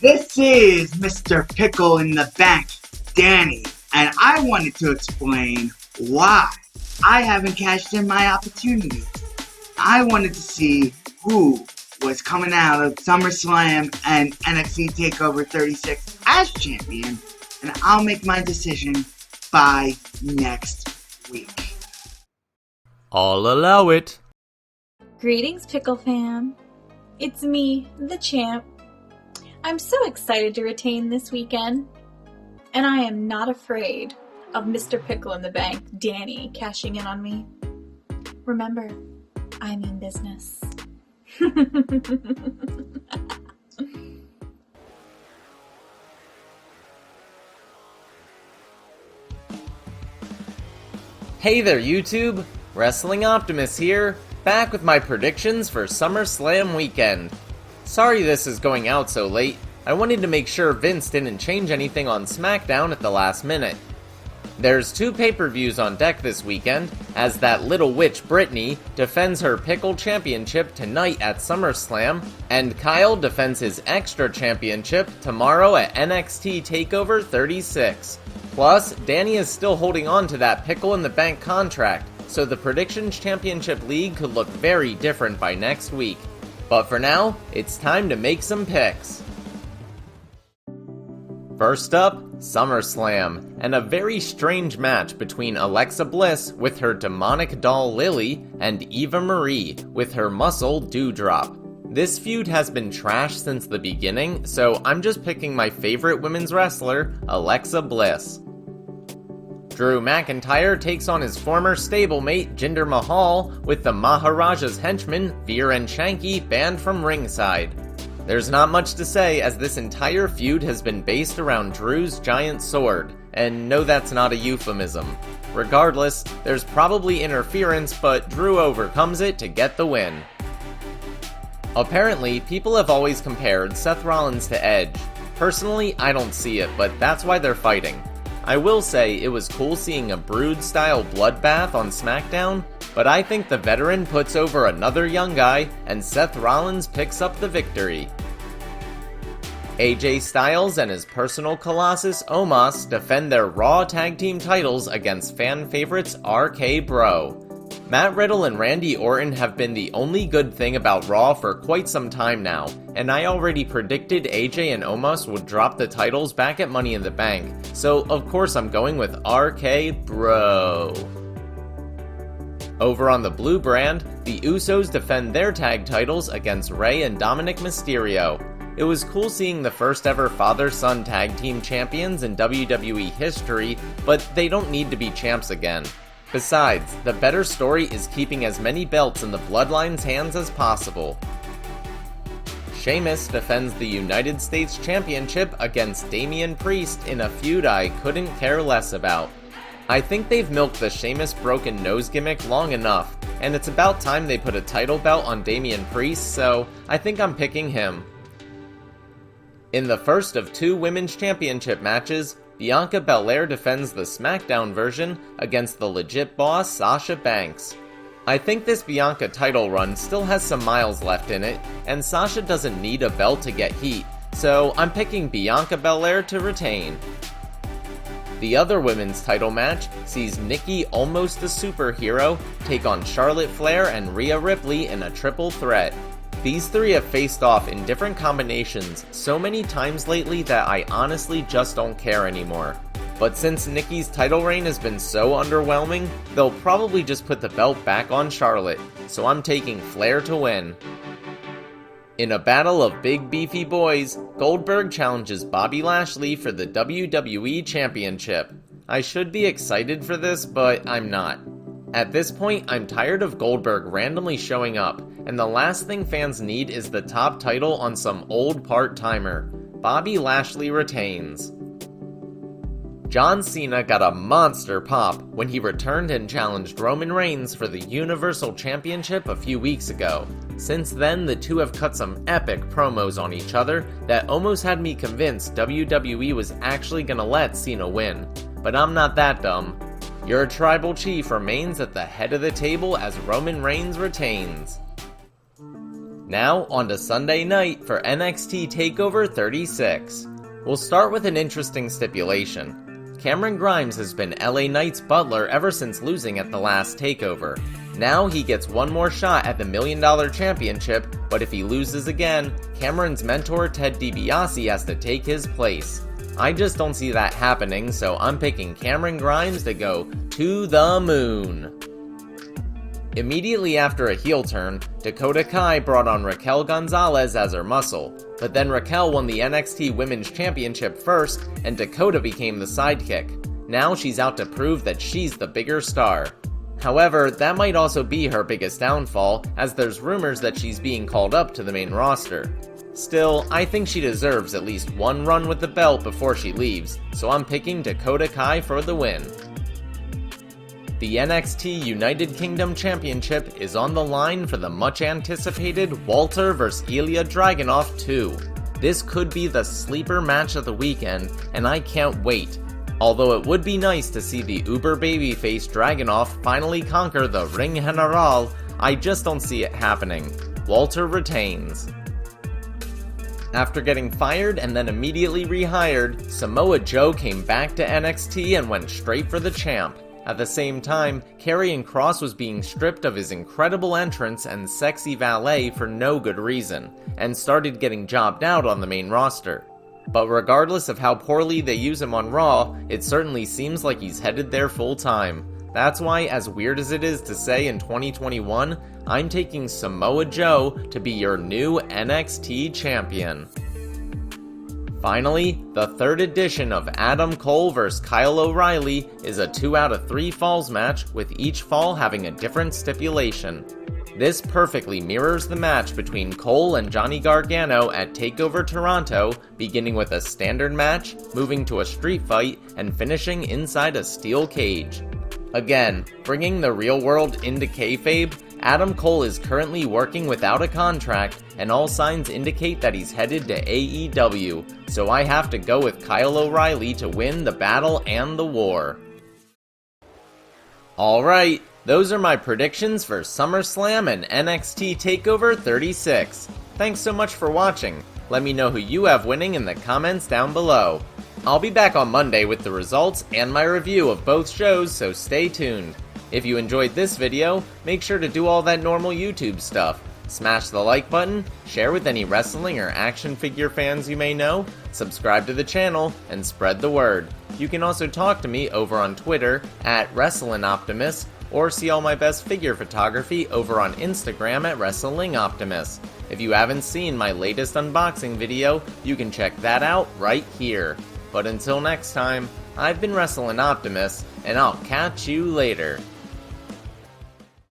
This is Mr. Pickle in the Bank, Danny, and I wanted to explain why I haven't cashed in my opportunity. I wanted to see who was coming out of Summer Slam and NXT Takeover 36 as champion, and I'll make my decision by next week. I'll allow it. Greetings, Pickle fam. It's me, the champ. I'm so excited to retain this weekend, and I am not afraid of Mr. Pickle in the Bank, Danny, cashing in on me. Remember, I mean business. Hey there, YouTube! Wrestling Optimus here, back with my predictions for Summer Slam weekend. Sorry this is going out so late. I wanted to make sure Vince didn't change anything on SmackDown at the last minute. There's 2 pay-per-views on deck this weekend, as that little witch Brittany defends her Pickle Championship tonight at SummerSlam, and Kyle defends his Extra Championship tomorrow at NXT Takeover 36. Plus, Danny is still holding on to that Pickle in the Bank contract, so the Predictions Championship League could look very different by next week. But for now, it's time to make some picks. First up, SummerSlam, and a very strange match between Alexa Bliss with her demonic doll Lily and Eva Marie with her muscle Dewdrop. This feud has been trash since the beginning, so I'm just picking my favorite women's wrestler, Alexa Bliss. Drew McIntyre takes on his former stablemate Jinder Mahal with the Maharaja's henchmen Veer and Shanky banned from ringside. There's not much to say, as this entire feud has been based around Drew's giant sword, and no, that's not a euphemism. Regardless, there's probably interference, but Drew overcomes it to get the win. Apparently, people have always compared Seth Rollins to Edge. Personally, I don't see it, but that's why they're fighting. I will say it was cool seeing a Brood-style bloodbath on SmackDown, but I think the veteran puts over another young guy, and Seth Rollins picks up the victory. AJ Styles and his personal colossus Omos defend their Raw Tag Team titles against fan favorites RK Bro. Matt Riddle and Randy Orton have been the only good thing about Raw for quite some time now, and I already predicted AJ and Omos would drop the titles back at Money in the Bank, so of course I'm going with RK Bro. Over on the Blue brand, the Usos defend their tag titles against Rey and Dominic Mysterio. It was cool seeing the first ever father-son tag team champions in WWE history, but they don't need to be champs again. Besides, the better story is keeping as many belts in the Bloodline's hands as possible. Sheamus defends the United States Championship against Damian Priest in a feud I couldn't care less about. I think they've milked the Sheamus broken nose gimmick long enough, and it's about time they put a title belt on Damian Priest, so I think I'm picking him. In the first of 2 women's championship matches, Bianca Belair defends the SmackDown version against the legit boss Sasha Banks. I think this Bianca title run still has some miles left in it, and Sasha doesn't need a belt to get heat, so I'm picking Bianca Belair to retain. The other women's title match sees Nikki Almost a Superhero take on Charlotte Flair and Rhea Ripley in a triple threat. These 3 have faced off in different combinations so many times lately that I honestly just don't care anymore. But since Nikki's title reign has been so underwhelming, they'll probably just put the belt back on Charlotte, so I'm taking Flair to win. In a battle of big beefy boys, Goldberg challenges Bobby Lashley for the WWE Championship. I should be excited for this, but I'm not. At this point, I'm tired of Goldberg randomly showing up, and the last thing fans need is the top title on some old part-timer. Bobby Lashley retains. John Cena got a monster pop when he returned and challenged Roman Reigns for the Universal Championship a few weeks ago. Since then, the two have cut some epic promos on each other that almost had me convinced WWE was actually gonna let Cena win. But I'm not that dumb. Your tribal chief remains at the head of the table as Roman Reigns retains. Now, on to Sunday night for NXT Takeover 36. We'll start with an interesting stipulation. Cameron Grimes has been LA Knight's butler ever since losing at the last Takeover. Now he gets one more shot at the $1 Million Championship, but if he loses again, Cameron's mentor Ted DiBiase has to take his place. I just don't see that happening, so I'm picking Cameron Grimes to go to the moon. Immediately after a heel turn, Dakota Kai brought on Raquel Gonzalez as her muscle, but then Raquel won the NXT Women's Championship first, and Dakota became the sidekick. Now she's out to prove that she's the bigger star. However, that might also be her biggest downfall, as there's rumors that she's being called up to the main roster. Still, I think she deserves at least one run with the belt before she leaves, so I'm picking Dakota Kai for the win. The NXT United Kingdom Championship is on the line for the much-anticipated Walter vs. Ilya Dragunov 2. This could be the sleeper match of the weekend, and I can't wait. Although it would be nice to see the uber babyface Dragunov finally conquer the Ring General, I just don't see it happening. Walter retains. After getting fired and then immediately rehired, Samoa Joe came back to NXT and went straight for the champ. At the same time, Karrion Kross was being stripped of his incredible entrance and sexy valet for no good reason, and started getting jobbed out on the main roster. But regardless of how poorly they use him on Raw, it certainly seems like he's headed there full time. That's why, as weird as it is to say in 2021, I'm taking Samoa Joe to be your new NXT champion. Finally, the third edition of Adam Cole vs. Kyle O'Reilly is a 2 out of 3 falls match, with each fall having a different stipulation. This perfectly mirrors the match between Cole and Johnny Gargano at TakeOver Toronto, beginning with a standard match, moving to a street fight, and finishing inside a steel cage. Again, bringing the real world into kayfabe, Adam Cole is currently working without a contract, and all signs indicate that he's headed to AEW, so I have to go with Kyle O'Reilly to win the battle and the war. Alright, those are my predictions for Summer Slam and NXT Takeover 36. Thanks so much for watching. Let me know who you have winning in the comments down below. I'll be back on Monday with the results and my review of both shows, so stay tuned. If you enjoyed this video, make sure to do all that normal YouTube stuff. Smash the like button, share with any wrestling or action figure fans you may know, subscribe to the channel, and spread the word. You can also talk to me over on Twitter at WrestlingOptimus, or see all my best figure photography over on Instagram at WrestlingOptimus. If you haven't seen my latest unboxing video, you can check that out right here. But until next time, I've been Wrestling Optimus, and I'll catch you later.